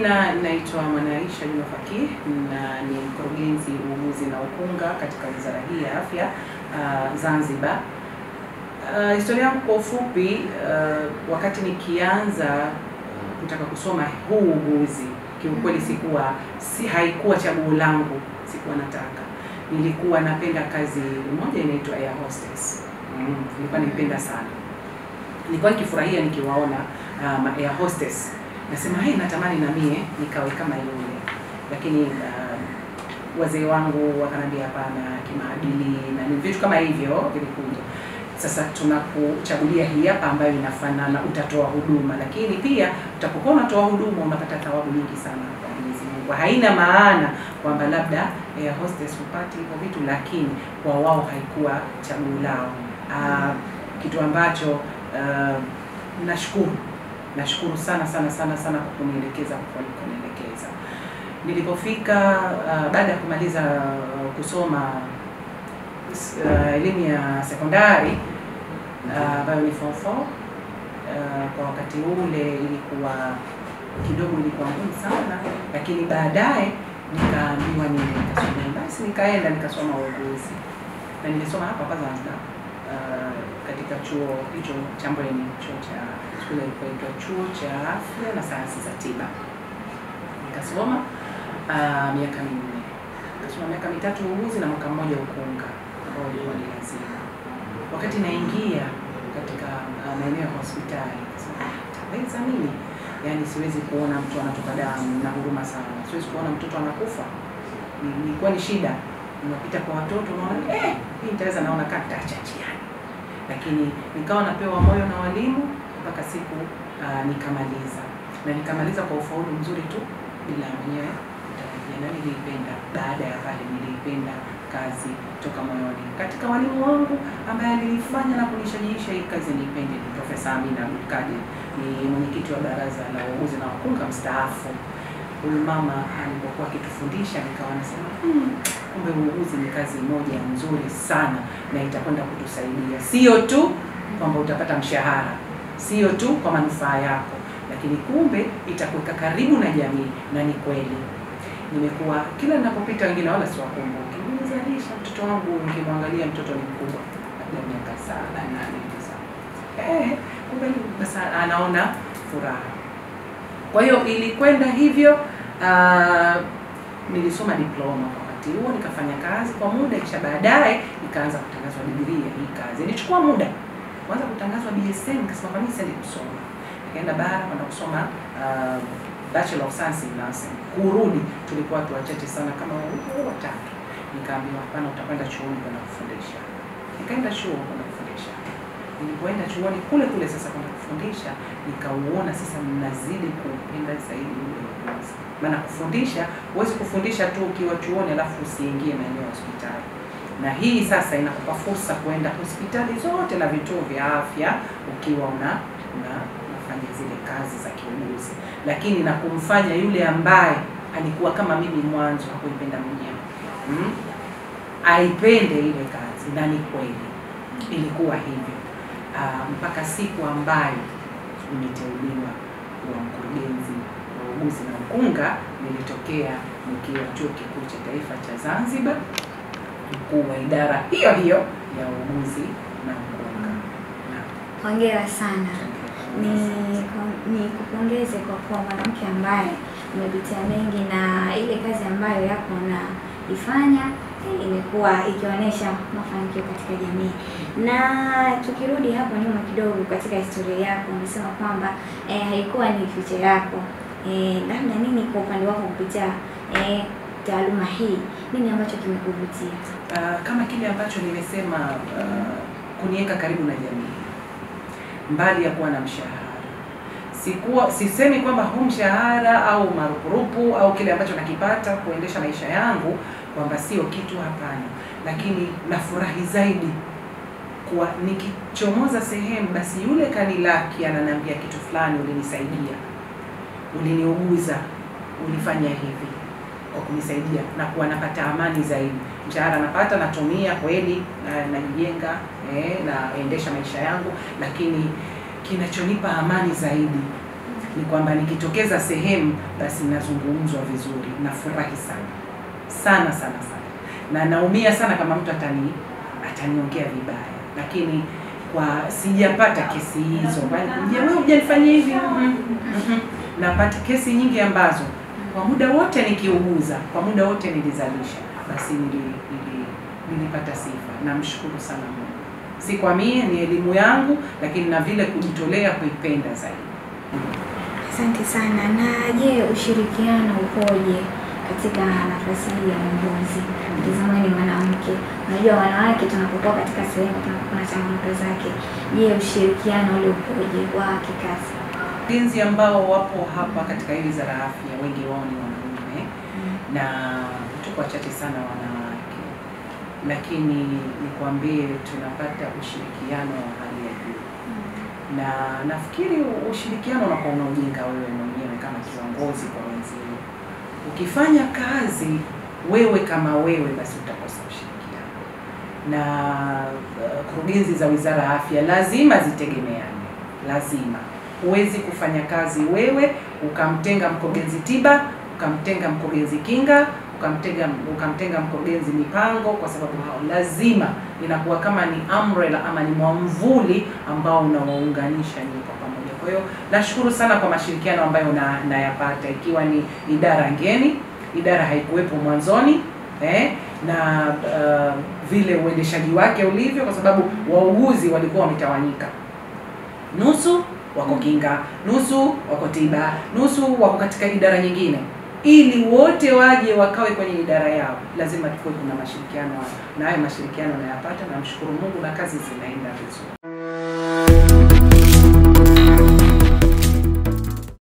majina naitwa Mwanaisha Juma Fakih na ni mkurugenzi uuguzi na ukunga katika Wizara hii ya Afya Zanzibar. Historia yangu kwa ufupi, wakati nikianza kutaka kusoma huu uuguzi, kiukweli haikuwa chaguo langu, sikuwa nataka. Nilikuwa napenda kazi moja inaitwa air hostess. Nilikuwa nipenda sana. Nilikuwa nikifurahia nikiwaona air hostess. Nasema natamani na mie nikawe kama yule. Lakini wazee wangu wakaniambia hapana, kimaadili na ni vitu kama hivyo vilikuja. Sasa tunakuchagulia hii hapa ambayo inafanana, utatoa huduma, lakini pia utapokuwa unatoa huduma unapata thawabu nyingi sana kwa Mwenyezi Mungu. Haina maana kwamba labda air hostess upate hivyo vitu, lakini kwa wao haikuwa chaguo lao. Kitu ambacho nashukuru sana kwa kunielekeza kwa kunielekeza. Nilipofika baada ya kumaliza kusoma elimu ya sekondari ambayo ni form 4, kwa wakati ule ilikuwa ngumu sana, lakini baadaye nikaambiwa nikasome. Basi nikaenda nikasoma uuguzi. Na nilisoma hapa Zanzibar katika chuo hicho cha Mbweni, shule inaitwa Chuo cha Afya na Sayansi za Tiba. Nikasoma miaka 4. Nikasoma miaka 3 uuguzi na mwaka mmoja ukunga, ambao ulikuwa ni lazima. Wakati naingia katika maeneo ya hospitali, taweza nini? Yaani siwezi kuona mtu anatoka damu na huruma sana. Siwezi kuona mtoto anakufa. Ilikuwa ni shida. Unapita kwa watoto unaona hii nitaweza, naona kata chachiani. Lakini nikawa napewa moyo na walimu mpaka siku nikamaliza kwa ufaulu mzuri tu bila mwenyewe kutarajia. Na nilipenda, baada ya pale nilipenda kazi toka moyoni. Katika walimu wangu ambaye nilifanya na kunishajiisha hii kazi nipende ni Profesa Amina Abdulkadir, ni mwenyekiti wa baraza la uuguzi na ukunga mstaafu. Huyu mama alipokuwa akitufundisha nikawa nasema kumbe uuguzi ni kazi moja nzuri sana na itakwenda kutusaidia, sio tu kwamba utapata mshahara, sio tu kwa manufaa yako, lakini kumbe itakuweka karibu na jamii. Na ni kweli nimekuwa kila ninapopita, wengine wala siwakumbuki, nimezalisha mtoto wangu, nikimwangalia mtoto ni mkubwa labda miaka 7 8 kumbe basi anaona furaha. Kwa hiyo ilikwenda hivyo. Nilisoma diploma wakati huo, nikafanya kazi kwa muda, kisha baadaye nikaanza kutangazwa degree ya hii kazi. Ilichukua muda kwanza kutangazwa BSN, nikasema kwa nini siendi kusoma. Nikaenda bara kwenda kusoma Bachelor of Science in Nursing. Kurudi tulikuwa watu wachache sana, kama 3. Nikaambiwa hapana, utakwenda chuoni kwenda kufundisha. Nikaenda chuo kwenda kufundisha. Nilipoenda chuoni kule sasa kwenda kufundisha, nikauona sasa mnazidi kupenda zaidi ule uongozi. Maana kufundisha, huwezi kufundisha tu ukiwa chuoni alafu usiingie maeneo ya hospitali. Na hii sasa inakupa fursa kwenda hospitali zote na vituo vya afya ukiwa unafanya zile kazi za kiuguzi. Lakini na kumfanya yule ambaye alikuwa kama mimi mwanzo hakuipenda mwenyewe, aipende ile kazi. Na ni kweli ilikuwa hivyo. Mpaka siku ambayo nimeteuliwa kuwa mkurugenzi wa uuguzi na ukunga, nilitokea nikiwa Chuo Kikuu cha Taifa cha Zanzibar, mkuu wa idara hiyo ya uuguzi na ukunga. Hongera sana. Ni kupongeze kwa kuwa mwanamke ambaye umepitia mengi, na ile kazi ambayo yako unaifanya imekuwa ikionyesha mafanikio katika jamii. Na tukirudi hapo nyuma kidogo katika historia yako, umesema kwamba haikuwa ni future yako. Labda nini kwa upande wako kupitia taaluma hii, nini ambacho kimekuvutia? Kama kile ambacho nimesema, kuniweka karibu na jamii, mbali ya kuwa na mshahara. Sisemi kwamba huu mshahara au marupurupu au kile ambacho nakipata kuendesha maisha yangu kwamba sio kitu, hapana. Lakini nafurahi zaidi kwa nikichomoza sehemu, basi yule kanilaki ananiambia kitu fulani, ulinisaidia, uliniuguza, ulifanya hivi kwa kunisaidia, na kuwa napata amani zaidi. Mshahara napata, natumia kweli, najijenga, naendesha maisha yangu, lakini kinachonipa amani zaidi ni kwamba nikitokeza sehemu basi nazungumzwa vizuri, nafurahi sana sana sana sana, na naumia sana kama mtu ataniongea vibaya, lakini kwa sijapata kesi hizo. Je, wewe hujanifanyia hivi? Napata kesi nyingi ambazo kwa muda wote nikiuguza, kwa muda wote nilizalisha, basi nilipata sifa. Namshukuru sana Mungu, si kwa mie, ni elimu yangu, lakini na vile kujitolea kuipenda zaidi. Asante sana. Na je, ushirikiano upoje katika nafasi hii ya uongozi? Mtazamo ni mwanamke, unajua wanawake tunapokuwa katika sehemu tunakuwa na changamoto zake. Je, ushirikiano ule upoje wa kikazi? Wakurugenzi ambao wapo hapa katika hii Wizara ya Afya wengi wao ni wanaume, na tuko wachache sana wanawake, lakini nikwambie tunapata ushirikiano wa hali ya juu. Na nafikiri ushirikiano unakuwa unajenga wewe mwenyewe kama kiongozi kwa wenzio. Ukifanya kazi wewe kama wewe, basi utakosa ushirikiano. Na kurugenzi za Wizara ya Afya lazima zitegemeane, lazima. Huwezi kufanya kazi wewe ukamtenga mkurugenzi tiba, ukamtenga mkurugenzi kinga, ukamtenga mkurugenzi mipango, kwa sababu hao lazima inakuwa kama ni umbrella ama ni mwamvuli ambao unawaunganisha nyinyi kwa pamoja. Kwa hiyo nashukuru sana kwa mashirikiano ambayo nayapata, ikiwa ni idara ngeni, idara haikuwepo mwanzoni, na vile uendeshaji wake ulivyo, kwa sababu wauguzi walikuwa wametawanyika, nusu wako kinga, nusu wako tiba, nusu wako katika idara nyingine. Ili wote waje wakawe kwenye idara yao, lazima tuwe kuna mashirikiano, na hayo mashirikiano nayapata, na mshukuru Mungu na kazi zinaenda vizuri.